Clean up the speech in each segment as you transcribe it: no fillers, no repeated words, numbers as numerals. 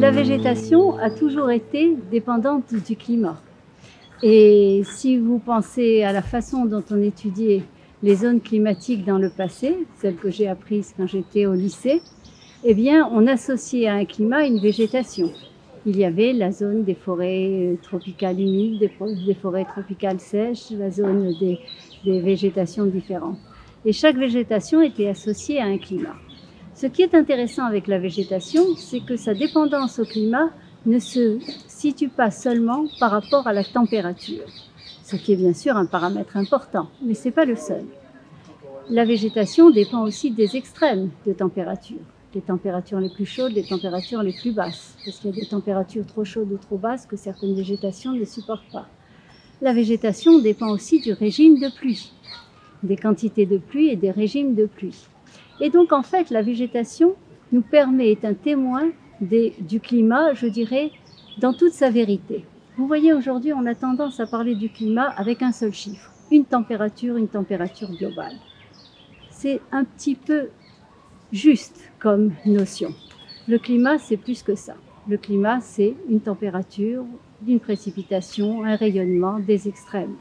La végétation a toujours été dépendante du climat. Et si vous pensez à la façon dont on étudiait les zones climatiques dans le passé, celles que j'ai apprises quand j'étais au lycée, eh bien, on associait à un climat une végétation. Il y avait la zone des forêts tropicales humides, des forêts tropicales sèches, la zone des végétations différentes. Et chaque végétation était associée à un climat. Ce qui est intéressant avec la végétation, c'est que sa dépendance au climat ne se situe pas seulement par rapport à la température, ce qui est bien sûr un paramètre important, mais ce n'est pas le seul. La végétation dépend aussi des extrêmes de température, les températures les plus chaudes, les températures les plus basses, parce qu'il y a des températures trop chaudes ou trop basses que certaines végétations ne supportent pas. La végétation dépend aussi du régime de pluie, des quantités de pluie et des régimes de pluie. Et donc en fait, la végétation nous permet, est un témoin du climat, je dirais, dans toute sa vérité. Vous voyez, aujourd'hui, on a tendance à parler du climat avec un seul chiffre, une température globale. C'est un petit peu juste comme notion. Le climat, c'est plus que ça. Le climat, c'est une température, une précipitation, un rayonnement, des extrêmes.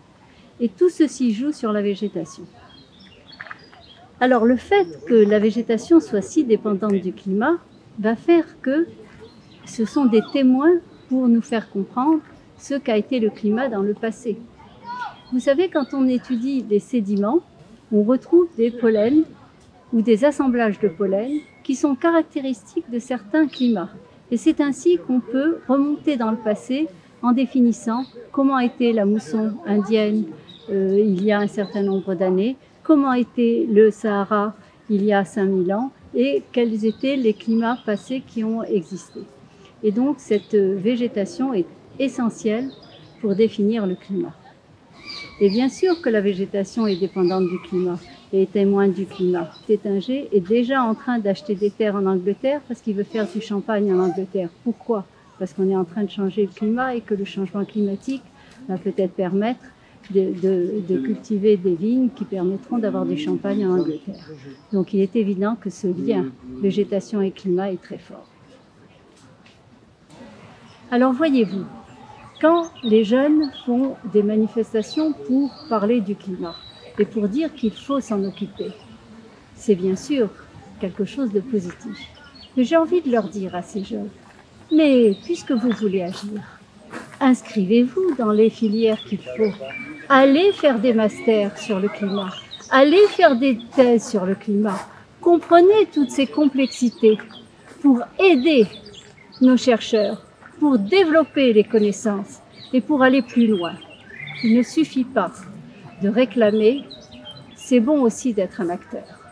Et tout ceci joue sur la végétation. Alors le fait que la végétation soit si dépendante du climat va faire que ce sont des témoins pour nous faire comprendre ce qu'a été le climat dans le passé. Vous savez, quand on étudie les sédiments, on retrouve des pollens ou des assemblages de pollen qui sont caractéristiques de certains climats. Et c'est ainsi qu'on peut remonter dans le passé en définissant comment était la mousson indienne il y a un certain nombre d'années, comment était le Sahara il y a 5000 ans et quels étaient les climats passés qui ont existé. Et donc cette végétation est essentielle pour définir le climat. Et bien sûr que la végétation est dépendante du climat et est témoin du climat. Tétinger est déjà en train d'acheter des terres en Angleterre parce qu'il veut faire du champagne en Angleterre. Pourquoi? Parce qu'on est en train de changer le climat et que le changement climatique va peut-être permettre de cultiver des vignes qui permettront d'avoir du champagne en Angleterre. Donc il est évident que ce lien végétation et climat est très fort. Alors voyez-vous, quand les jeunes font des manifestations pour parler du climat et pour dire qu'il faut s'en occuper, c'est bien sûr quelque chose de positif. Mais j'ai envie de leur dire à ces jeunes, mais puisque vous voulez agir, inscrivez-vous dans les filières qu'il faut. Allez faire des masters sur le climat. Allez faire des thèses sur le climat. Comprenez toutes ces complexités pour aider nos chercheurs, pour développer les connaissances et pour aller plus loin. Il ne suffit pas de réclamer, c'est bon aussi d'être un acteur.